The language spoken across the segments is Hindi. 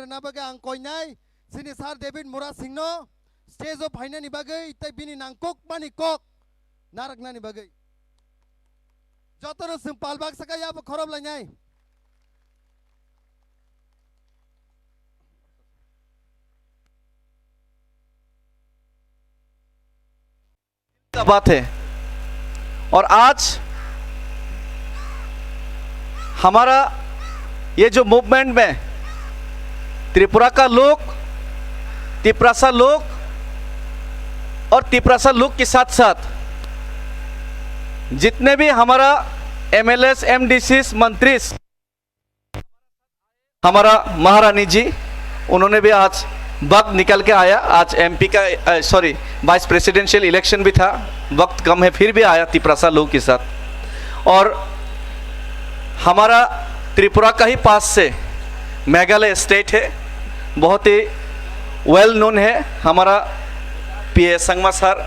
Nabaga ang koinay sinisar David Mura Singno stage of haina ni bagay tay bini nangkok mani kok narak na ni bagay jotono simpal bag saka ya khorob lanyai का बात है। और आज हमारा ये जो मूवमेंट में त्रिपुरा का लोग, तिपरासा लोग और तिपरासा लोग के साथ साथ जितने भी हमारा एमएलएस, एमडीसीस, मंत्री, हमारा महारानी जी, उन्होंने भी आज वक्त निकल के आया। आज एमपी का वाइस प्रेसिडेंशियल इलेक्शन भी था, वक्त कम है फिर भी आया तिपरासा लोग के साथ। और हमारा त्रिपुरा का ही पास से मेघालय स्टेट है, बहुत ही वेल नोन है। हमारा पीए संगमा सर,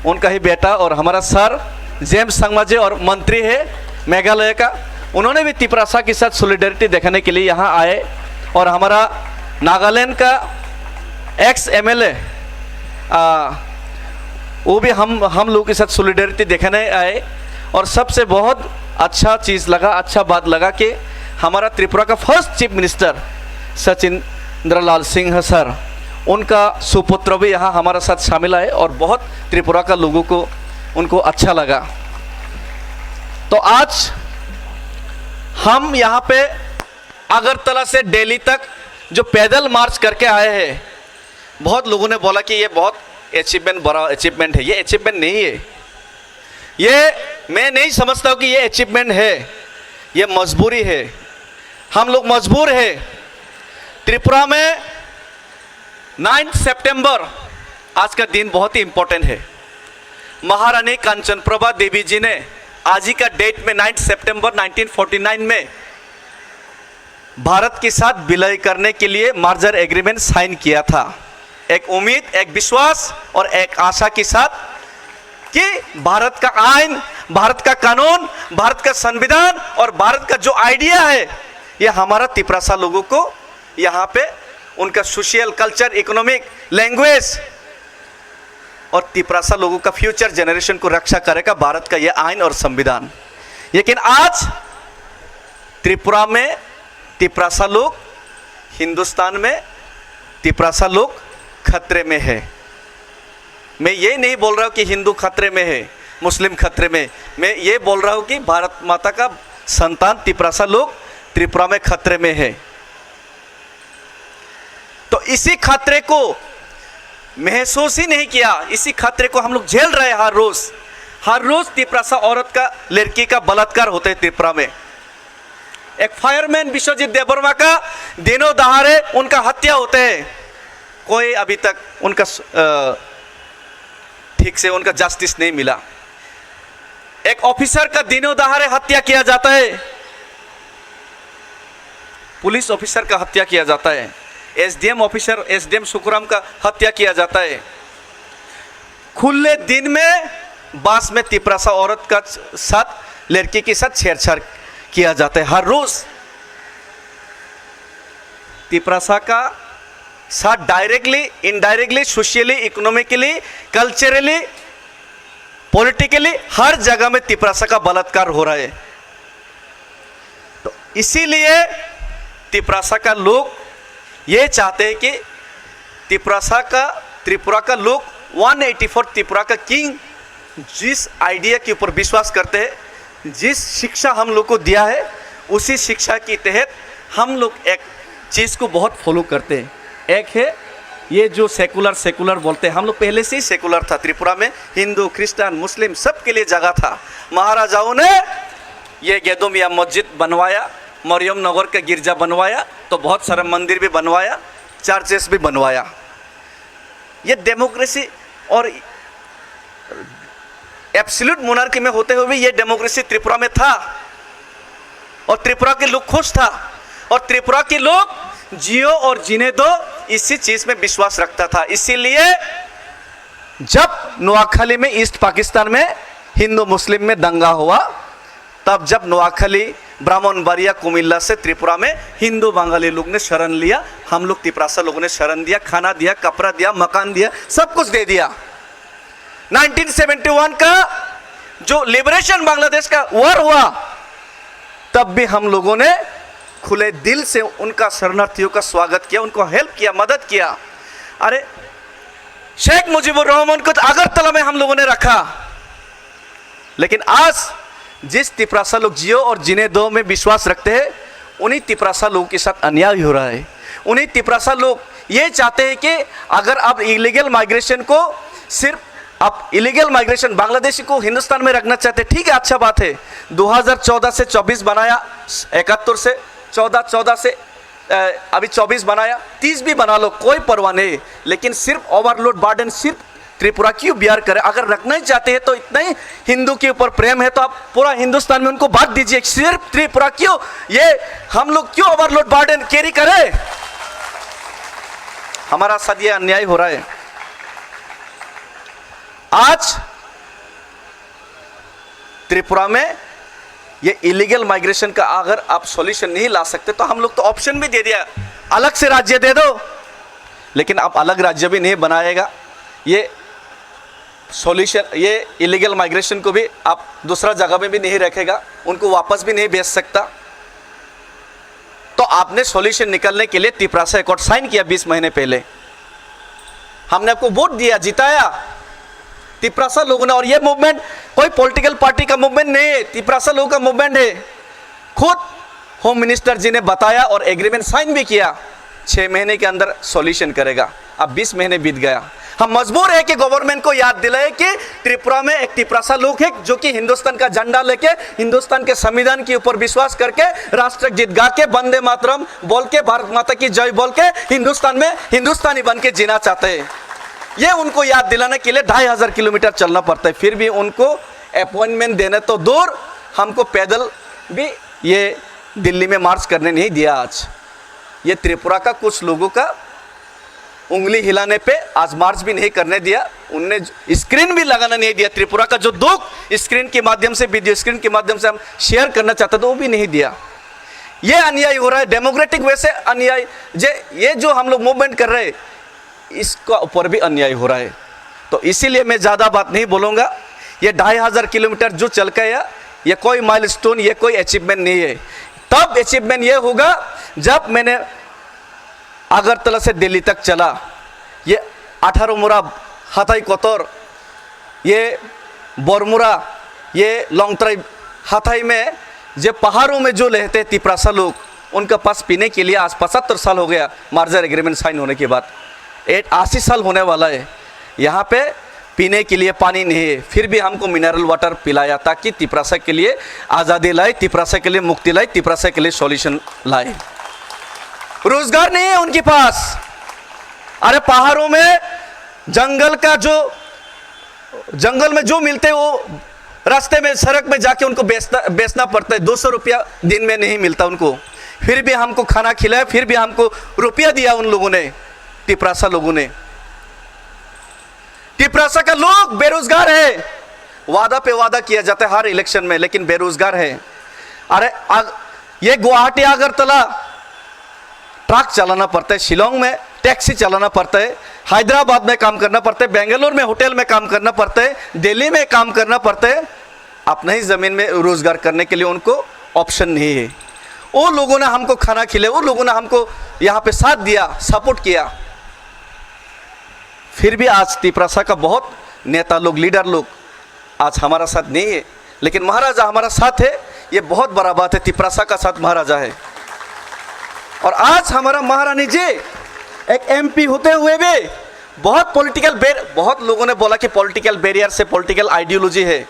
उनका ही बेटा और हमारा सर जेम्स संगमा जी और मंत्री है मेघालय का, उन्होंने भी तिपरासा के साथ सॉलिडरिटी दिखाने के लिए यहाँ आए। और हमारा नागालैंड का एक्स एमएलए वो भी हम लोग के साथ सॉलिडरिटी दिखाने आए। और सबसे बहुत अच्छा चीज़ लगा, अच्छा बात लगा कि हमारा त्रिपुरा का फर्स्ट चीफ मिनिस्टर सचिंद्र लाल सिंह सर, उनका सुपुत्र भी यहाँ हमारे साथ शामिल है और बहुत त्रिपुरा का लोगों को उनको अच्छा लगा। तो आज हम यहाँ पे अगरतला से दिल्ली तक जो पैदल मार्च करके आए हैं, बहुत लोगों ने बोला कि ये बहुत अचीवमेंट, बड़ा अचीवमेंट है। ये अचीवमेंट नहीं है, ये मैं नहीं समझता हूँ कि ये अचीवमेंट है, ये मजबूरी है। हम लोग मजबूर है। त्रिपुरा में 9 सितंबर आज का दिन बहुत ही इंपॉर्टेंट है। महारानी कांचन प्रभा देवी जी ने आज ही का डेट में 9 सितंबर 1949 में भारत के साथ विलय करने के लिए मर्जर एग्रीमेंट साइन किया था। एक उम्मीद, एक विश्वास और एक आशा के साथ कि भारत का आइन, भारत का कानून, भारत का संविधान और भारत का जो आइडिया है, ये हमारा तिपरासा लोगों को यहाँ पे उनका सोशल, कल्चर, इकोनॉमिक, लैंग्वेज और तिपरासा लोगों का फ्यूचर जनरेशन को रक्षा करेगा भारत का ये आइन और संविधान। लेकिन आज त्रिपुरा में तिपरासा लोग, हिंदुस्तान में तिपरासा लोग खतरे में है। मैं ये नहीं बोल रहा हूँ कि हिंदू खतरे में है, मुस्लिम खतरे में, मैं ये बोल रहा हूँ कि भारत माता का संतान तिपरासा लोग त्रिपुरा में खतरे में है। तो इसी खतरे को महसूस ही नहीं किया, इसी खतरे को हम लोग झेल रहे हैं हर रोज तिपरासा औरत का, लड़की का बलात्कार होता है त्रिपुरा में। एक फायरमैन विश्वजीत देबवर्मा का दिनों दहाड़े उनका हत्या होते हैं, कोई अभी तक उनका ठीक से उनका जस्टिस नहीं मिला। एक ऑफिसर का दिनों दहाड़े हत्या किया जाता है, पुलिस ऑफिसर का हत्या किया जाता है, एसडीएम ऑफिसर, एसडीएम सुखराम का हत्या किया जाता है। खुले दिन में बास में तिपरासा औरत का साथ, लड़की के साथ छेड़छाड़ किया जाता है हर रोज। तिपरासा का साथ directly, indirectly, socially, economically, culturally, politically हर जगह में तिपरासा का बलात्कार हो रहा है। तो इसीलिए तिपरासा का लोग ये चाहते हैं कि त्रिपुरा का लोग 184 त्रिपुरा का किंग जिस आइडिया के ऊपर विश्वास करते हैं, जिस शिक्षा हम लोग को दिया है, उसी शिक्षा के तहत हम लोग एक चीज़ को बहुत फॉलो करते हैं। एक है ये जो सेकुलर बोलते हैं, हम लोग पहले से ही सेकुलर था त्रिपुरा में, हिंदू, क्रिश्चियन, मुस्लिम सब के लिए जगह था। महाराजाओं ने ये गेदोमिया मस्जिद बनवाया, मरियम नगर का गिरजा बनवाया, तो बहुत सारा मंदिर भी बनवाया, चर्चेस भी बनवाया। ये डेमोक्रेसी और एब्सोल्यूट मोनार्की में होते हुए भी ये डेमोक्रेसी त्रिपुरा में था और त्रिपुरा के लोग खुश था और त्रिपुरा के लोग जियो और जीने दो इसी चीज में विश्वास रखता था। इसीलिए जब नोआखाली में, ईस्ट पाकिस्तान में हिंदू मुस्लिम में दंगा हुआ, तब जब नोआखाली ब्राह्मणबाड़िया कुमिल्ला से त्रिपुरा में हिंदू बंगाली लोग ने शरण लिया, हम लोग तिपरासा लोगों ने शरण दिया, खाना दिया, कपड़ा दिया, मकान दिया, सब कुछ दे दिया। 1971 का जो लिबरेशन बांग्लादेश का वॉर हुआ, तब भी हम लोगों ने खुले दिल से उनका शरणार्थियों का स्वागत किया, उनको हेल्प किया, मदद किया। अरे शेख मुजीबुर रहमान को अगरतला में हम लोगों ने रखा, लेकिन आज जिस तिपरासा लोग जियो और जिन्हें दो में विश्वास रखते हैं, उन्हीं तिपरासा लोगों के साथ अन्याय हो रहा है। उन्हीं तिपरासा लोग ये चाहते हैं कि अगर आप इलीगल माइग्रेशन को सिर्फ आप इलीगल माइग्रेशन बांग्लादेशी को हिंदुस्तान में रखना चाहते, ठीक है, अच्छा बात है। 2014 से 24 बनाया, 71 से 14 से अभी 24 बनाया, 30 भी बना लो, कोई परवाह नहीं। लेकिन सिर्फ ओवरलोड बर्डन सिर्फ त्रिपुरा क्यों बियर करे? अगर रखना ही चाहते हैं तो इतना ही हिंदू के ऊपर प्रेम है तो आप पूरा हिंदुस्तान में उनको बांट दीजिए। सिर्फ त्रिपुरा क्यों, ये हम लोग क्यों ओवरलोड बर्डन कैरी करें? हमारा साथ ये अन्याय हो रहा है। आज त्रिपुरा में ये इलीगल माइग्रेशन का अगर आप सॉल्यूशन नहीं ला सकते तो हम लोग तो ऑप्शन भी दे दिया, अलग से राज्य दे दो, लेकिन आप अलग राज्य भी नहीं बनाएगा। ये सॉल्यूशन, ये इलीगल माइग्रेशन को भी आप दूसरा जगह में भी नहीं रखेगा, उनको वापस भी नहीं भेज सकता। तो आपने सॉल्यूशन निकालने के लिए तिपरासा एकॉर्ड साइन किया 20 महीने पहले, हमने आपको वोट दिया, जिताया तिपरासा लोगों ने। और ये मूवमेंट कोई पॉलिटिकल पार्टी का मूवमेंट नहीं है, तिपरासा लोगों का मूवमेंट है। खुद होम मिनिस्टर जी ने बताया और एग्रीमेंट साइन भी किया, 6 महीने के अंदर सॉल्यूशन करेगा। अब 20 महीने बीत गया, हम मजबूर है कि गवर्नमेंट को याद दिलाए कि त्रिपुरा में एक तिपरासा लोग है जो कि हिंदुस्तान का झंडा लेके, हिंदुस्तान के संविधान के ऊपर विश्वास करके, राष्ट्रगीत गा के, वंदे मातरम बोल के, भारत माता की जय बोल के हिंदुस्तान में हिंदुस्तानी बन के जीना चाहते हैं। ये उनको याद दिलाने के लिए 2500 किलोमीटर चलना पड़ता है। फिर भी उनको अपॉइंटमेंट देने तो दूर, हमको पैदल भी ये दिल्ली में मार्च करने नहीं दिया। आज ये त्रिपुरा का कुछ लोगों का उंगली हिलाने पे आज मार्च भी नहीं करने दिया, उनने स्क्रीन भी लगाना नहीं दिया। त्रिपुरा का जो दुख स्क्रीन के माध्यम से, वीडियो स्क्रीन के माध्यम से हम शेयर करना चाहते थे, वो भी नहीं दिया। ये अन्याय हो रहा है, डेमोक्रेटिक वे से अन्याय। ये जो हम लोग मूवमेंट कर रहे हैं, इसका ऊपर भी अन्याय हो रहा है। तो इसीलिए मैं ज़्यादा बात नहीं बोलूँगा। ये 2500 किलोमीटर जो चल गया, ये कोई माइलस्टोन, ये कोई अचीवमेंट नहीं है। तब अचीवमेंट ये होगा जब मैंने अगरतला से दिल्ली तक चला। ये 18 मुरा, हाथाई कोतोर, ये बोरमुरा, ये लोंगतराई, हाथाई में जो पहाड़ों में जो रहते तिपरासा लोग, उनके पास पीने के लिए आज 75 साल हो गया मार्जर एग्रीमेंट साइन होने के बाद, 80 साल होने वाला है। यहाँ पे पीने के लिए पानी नहीं है, फिर भी हमको मिनरल वाटर पिलाया ताकि तिपरासा के लिए आज़ादी लाए, तिपरासा के लिए मुक्ति लाए, तिपरासा के लिए सॉल्यूशन लाए। रोजगार नहीं है उनके पास। अरे पहाड़ों में जंगल में जो मिलते वो रास्ते में, सड़क में जाके उनको बेचना पड़ता है। 200 रुपया दिन में नहीं मिलता उनको, फिर भी हमको खाना खिलाया, फिर भी हमको रुपया दिया उन लोगों ने, तिपरासा लोगों ने। तिपरासा का लोग बेरोजगार है, वादा पे वादा किया जाता है हर इलेक्शन में, लेकिन बेरोजगार है। अरे ये गुवाहाटी अगरतला ट्रक चलाना पड़ता है, शिलोंग में टैक्सी चलाना पड़ता है, हैदराबाद में काम करना पड़ता है, बेंगलोर में होटल में काम करना पड़ता है, दिल्ली में काम करना पड़ता है। अपना ही ज़मीन में रोजगार करने के लिए उनको ऑप्शन नहीं है। वो लोगों ने हमको खाना खिलाया, वो लोगों ने हमको यहाँ पे साथ दिया, सपोर्ट किया। फिर भी आज तिपरासा का बहुत नेता लोग, लीडर लोग आज हमारा साथ नहीं है, लेकिन महाराजा हमारा साथ है। ये बहुत बड़ा बात है, तिपरासा का साथ महाराजा है। और आज हमारा महारानी जी एक एमपी होते हुए भी बहुत लोगों ने बोला कि पॉलिटिकल बैरियर से पॉलिटिकल आइडियोलॉजी है।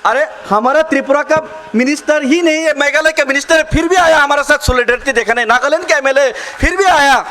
अरे हमारा त्रिपुरा का मिनिस्टर ही नहीं है, मेघालय का मिनिस्टर है, फिर भी आया हमारा साथ सॉलिडेरिटी दिखाने। नागालैंड का एमएलए फिर भी आया,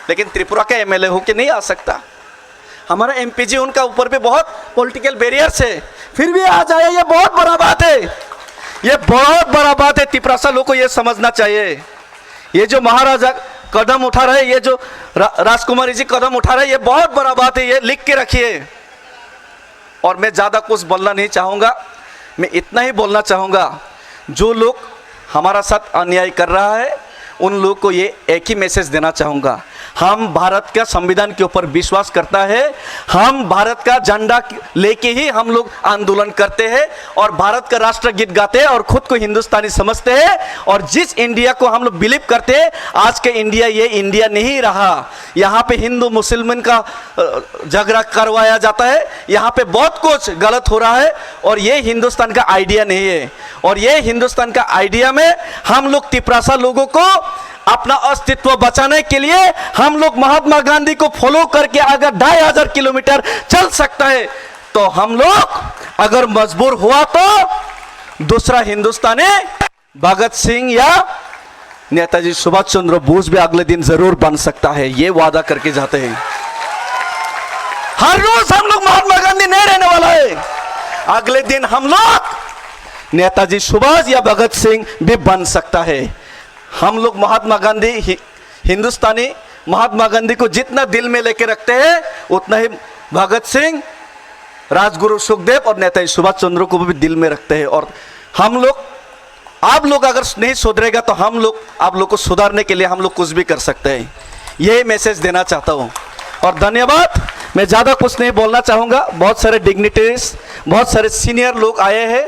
लेकिन त्रिपुरा का एमएलए होके नहीं आ सकता। हमारा एमपी जी, उनका ऊपर भी बहुत पॉलिटिकल बैरियर्स है, फिर भी आ जाए। ये बहुत बड़ा बात है, ये बहुत बड़ा बात है। तिपरासा लोग को ये समझना चाहिए। ये जो महाराजा कदम उठा रहे, ये जो राजकुमारी जी कदम उठा रहे, ये बहुत बड़ा बात है, ये लिख के रखिए। और मैं ज़्यादा कुछ बोलना नहीं चाहूँगा, मैं इतना ही बोलना चाहूँगा, जो लोग हमारा साथ अन्याय कर रहा है उन लोग को ये एक ही मैसेज देना चाहूँगा, हम भारत का संविधान के ऊपर विश्वास करता है, हम भारत का झंडा लेके ही हम लोग आंदोलन करते हैं और भारत का राष्ट्रगीत गाते हैं और खुद को हिंदुस्तानी समझते हैं। और जिस इंडिया को हम लोग बिलीव करते हैं, आज के इंडिया ये इंडिया नहीं रहा। यहाँ पे हिंदू मुसलमान का झगड़ा करवाया जाता है, यहाँ पे बहुत कुछ गलत हो रहा है और ये हिंदुस्तान का आइडिया नहीं है। और ये हिंदुस्तान का आइडिया में हम लोग तिपरासा लोगों को अपना अस्तित्व बचाने के लिए हम लोग महात्मा गांधी को फॉलो करके अगर 2500 किलोमीटर चल सकता है तो हम लोग अगर मजबूर हुआ तो दूसरा हिंदुस्तानी भगत सिंह या नेताजी सुभाष चंद्र बोस भी अगले दिन जरूर बन सकता है, ये वादा करके जाते हैं। हर रोज हम लोग महात्मा गांधी नहीं रहने वाला है, अगले दिन हम लोग नेताजी सुभाष या भगत सिंह भी बन सकता है। हम लोग महात्मा गांधी हिंदुस्तानी महात्मा गांधी को जितना दिल में लेके रखते हैं उतना ही भगत सिंह, राजगुरु सुखदेव और नेताजी सुभाष चंद्र को भी दिल में रखते हैं। और हम लोग, आप लोग अगर नहीं सुधरेगा तो हम लोग आप लोग को सुधारने के लिए हम लोग कुछ भी कर सकते हैं, यही मैसेज देना चाहता हूँ। और धन्यवाद, मैं ज़्यादा कुछ नहीं बोलना चाहूँगा। बहुत सारे डिग्निटरीज, बहुत सारे सीनियर लोग आए हैं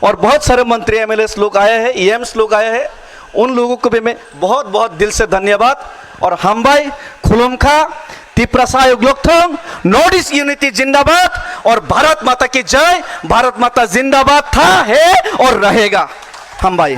और बहुत सारे मंत्री एमएलए लोग आए हैं, ईएम्स लोग आए हैं, उन लोगों को भी मैं बहुत बहुत दिल से धन्यवाद। और हम भाई खुलुमखा तिपरासा युगलोकथम, नॉर्थ ईस्ट यूनिटी जिंदाबाद और भारत माता की जय। भारत माता जिंदाबाद था, है और रहेगा। हम भाई